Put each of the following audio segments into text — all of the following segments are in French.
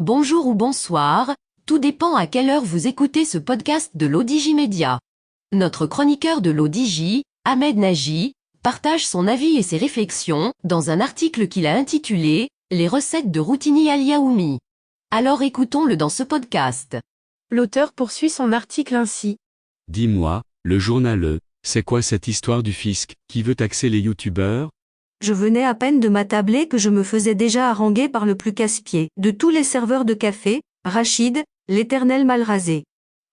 Bonjour ou bonsoir, tout dépend à quelle heure vous écoutez ce podcast de l'ODJ Média. Notre chroniqueur de l'ODJ, Ahmed Nagy, partage son avis et ses réflexions dans un article qu'il a intitulé « Les recettes de Routini Al-Yaoumi ». Alors écoutons-le dans ce podcast. L'auteur poursuit son article ainsi. Dis-moi, le journaleux, c'est quoi cette histoire du fisc qui veut taxer les youtubeurs? Je venais à peine de m'attabler que je me faisais déjà haranguer par le plus casse-pied de tous les serveurs de café, Rachid, l'éternel mal rasé.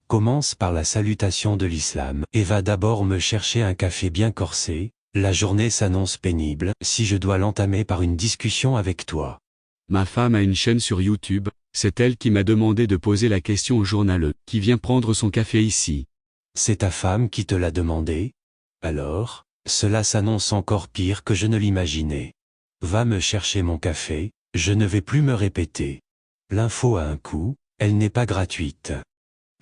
Commence par la salutation de l'islam et va d'abord me chercher un café bien corsé. La journée s'annonce pénible si je dois l'entamer par une discussion avec toi. Ma femme a une chaîne sur YouTube, c'est elle qui m'a demandé de poser la question au journaleux qui vient prendre son café ici. C'est ta femme qui te l'a demandé? Alors, cela s'annonce encore pire que je ne l'imaginais. Va me chercher mon café, je ne vais plus me répéter. L'info a un coût, elle n'est pas gratuite.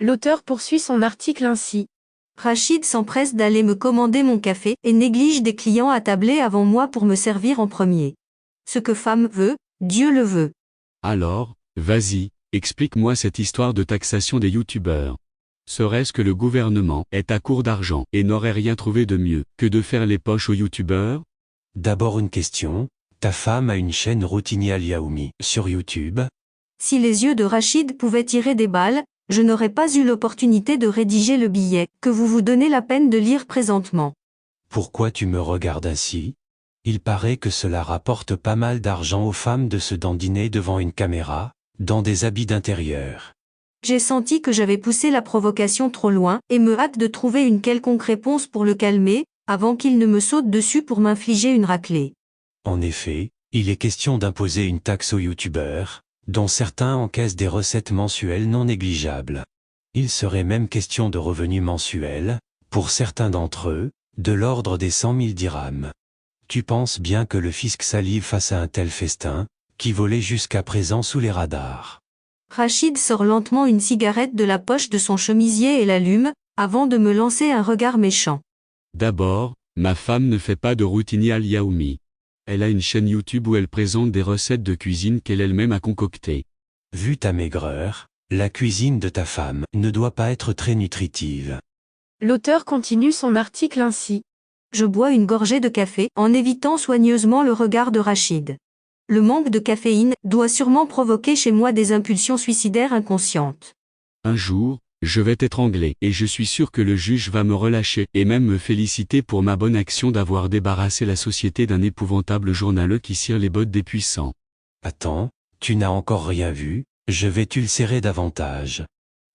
L'auteur poursuit son article ainsi. Rachid s'empresse d'aller me commander mon café et néglige des clients attablés avant moi pour me servir en premier. Ce que femme veut, Dieu le veut. Alors, vas-y, explique-moi cette histoire de taxation des youtubeurs. Serait-ce que le gouvernement est à court d'argent et n'aurait rien trouvé de mieux que de faire les poches aux youtubeurs? D'abord une question, ta femme a une chaîne Routini Al-Yaoumi sur YouTube? Si les yeux de Rachid pouvaient tirer des balles, je n'aurais pas eu l'opportunité de rédiger le billet que vous vous donnez la peine de lire présentement. Pourquoi tu me regardes ainsi? Il paraît que cela rapporte pas mal d'argent aux femmes de se dandiner devant une caméra, dans des habits d'intérieur. J'ai senti que j'avais poussé la provocation trop loin et me hâte de trouver une quelconque réponse pour le calmer, avant qu'il ne me saute dessus pour m'infliger une raclée. En effet, il est question d'imposer une taxe aux youtubeurs, dont certains encaissent des recettes mensuelles non négligeables. Il serait même question de revenus mensuels, pour certains d'entre eux, de l'ordre des 100 000 dirhams. Tu penses bien que le fisc salive face à un tel festin, qui volait jusqu'à présent sous les radars. Rachid sort lentement une cigarette de la poche de son chemisier et l'allume, avant de me lancer un regard méchant. D'abord, ma femme ne fait pas de Routini Al-Yaoumi. Elle a une chaîne YouTube où elle présente des recettes de cuisine qu'elle elle-même a concoctées. Vu ta maigreur, la cuisine de ta femme ne doit pas être très nutritive. L'auteur continue son article ainsi. Je bois une gorgée de café en évitant soigneusement le regard de Rachid. Le manque de caféine doit sûrement provoquer chez moi des impulsions suicidaires inconscientes. Un jour, je vais t'étrangler et je suis sûr que le juge va me relâcher et même me féliciter pour ma bonne action d'avoir débarrassé la société d'un épouvantable journaleux qui cire les bottes des puissants. Attends, tu n'as encore rien vu, je vais t'ulcérer davantage.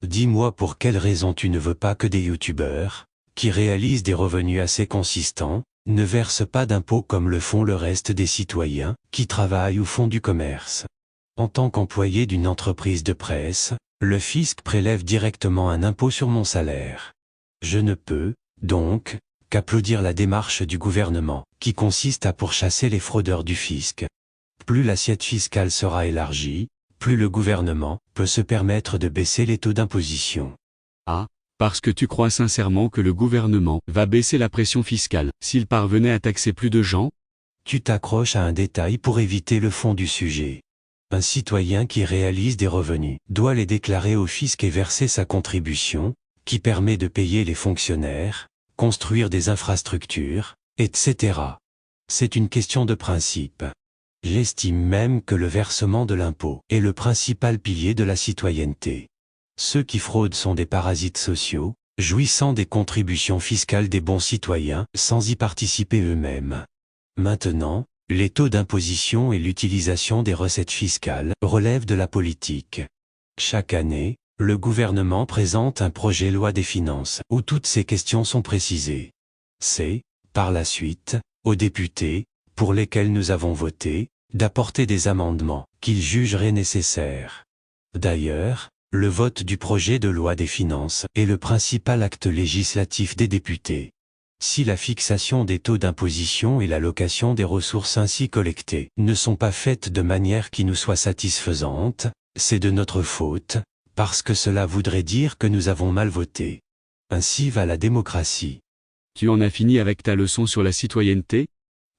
Dis-moi pour quelle raison tu ne veux pas que des youtubeurs, qui réalisent des revenus assez consistants, ne versent pas d'impôts comme le font le reste des citoyens, qui travaillent ou font du commerce. En tant qu'employé d'une entreprise de presse, le fisc prélève directement un impôt sur mon salaire. Je ne peux, donc, qu'applaudir la démarche du gouvernement, qui consiste à pourchasser les fraudeurs du fisc. Plus l'assiette fiscale sera élargie, plus le gouvernement peut se permettre de baisser les taux d'imposition. Ah, parce que tu crois sincèrement que le gouvernement va baisser la pression fiscale s'il parvenait à taxer plus de gens? Tu t'accroches à un détail pour éviter le fond du sujet. Un citoyen qui réalise des revenus doit les déclarer au fisc et verser sa contribution, qui permet de payer les fonctionnaires, construire des infrastructures, etc. C'est une question de principe. J'estime même que le versement de l'impôt est le principal pilier de la citoyenneté. Ceux qui fraudent sont des parasites sociaux, jouissant des contributions fiscales des bons citoyens sans y participer eux-mêmes. Maintenant, les taux d'imposition et l'utilisation des recettes fiscales relèvent de la politique. Chaque année, le gouvernement présente un projet loi des finances où toutes ces questions sont précisées. C'est, par la suite, aux députés, pour lesquels nous avons voté, d'apporter des amendements qu'ils jugeraient nécessaires. D'ailleurs, le vote du projet de loi des finances est le principal acte législatif des députés. Si la fixation des taux d'imposition et l'allocation des ressources ainsi collectées ne sont pas faites de manière qui nous soit satisfaisante, c'est de notre faute, parce que cela voudrait dire que nous avons mal voté. Ainsi va la démocratie. Tu en as fini avec ta leçon sur la citoyenneté?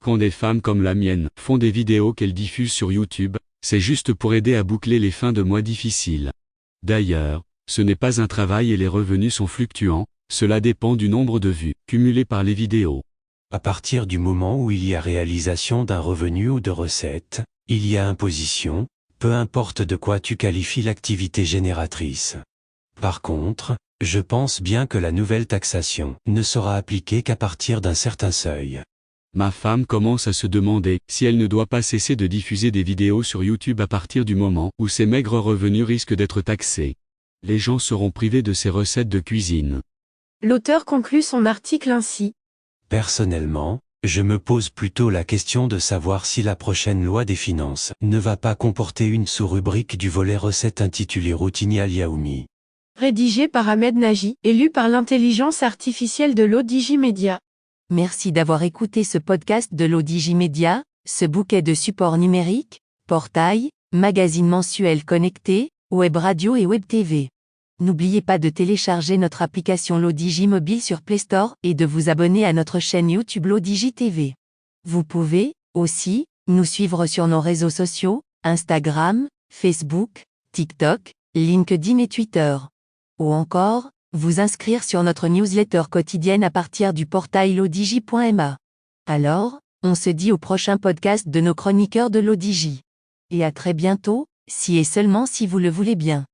Quand des femmes comme la mienne font des vidéos qu'elles diffusent sur YouTube, C'est juste pour aider à boucler les fins de mois difficiles. D'ailleurs, ce n'est pas un travail et les revenus sont fluctuants, cela dépend du nombre de vues cumulées par les vidéos. À partir du moment où il y a réalisation d'un revenu ou de recettes, il y a imposition, peu importe de quoi tu qualifies l'activité génératrice. Par contre, je pense bien que la nouvelle taxation ne sera appliquée qu'à partir d'un certain seuil. Ma femme commence à se demander si elle ne doit pas cesser de diffuser des vidéos sur YouTube à partir du moment où ses maigres revenus risquent d'être taxés. Les gens seront privés de ces recettes de cuisine. L'auteur conclut son article ainsi. Personnellement, je me pose plutôt la question de savoir si la prochaine loi des finances ne va pas comporter une sous-rubrique du volet recettes intitulée Routignal Yaoumi. Rédigé par Ahmed Nagy et lu par l'intelligence artificielle de l'Odigimédia. Merci d'avoir écouté ce podcast de l'Odigimédia, ce bouquet de supports numériques, portail, magazine mensuel connecté, web radio et web TV. N'oubliez pas de télécharger notre application l'Odigi Mobile sur Play Store et de vous abonner à notre chaîne YouTube l'Odigi TV. Vous pouvez, aussi, nous suivre sur nos réseaux sociaux, Instagram, Facebook, TikTok, LinkedIn et Twitter. Ou encore, vous inscrire sur notre newsletter quotidienne à partir du portail lodigi.ma. Alors, on se dit au prochain podcast de nos chroniqueurs de l'Odigi. Et à très bientôt, si et seulement si vous le voulez bien.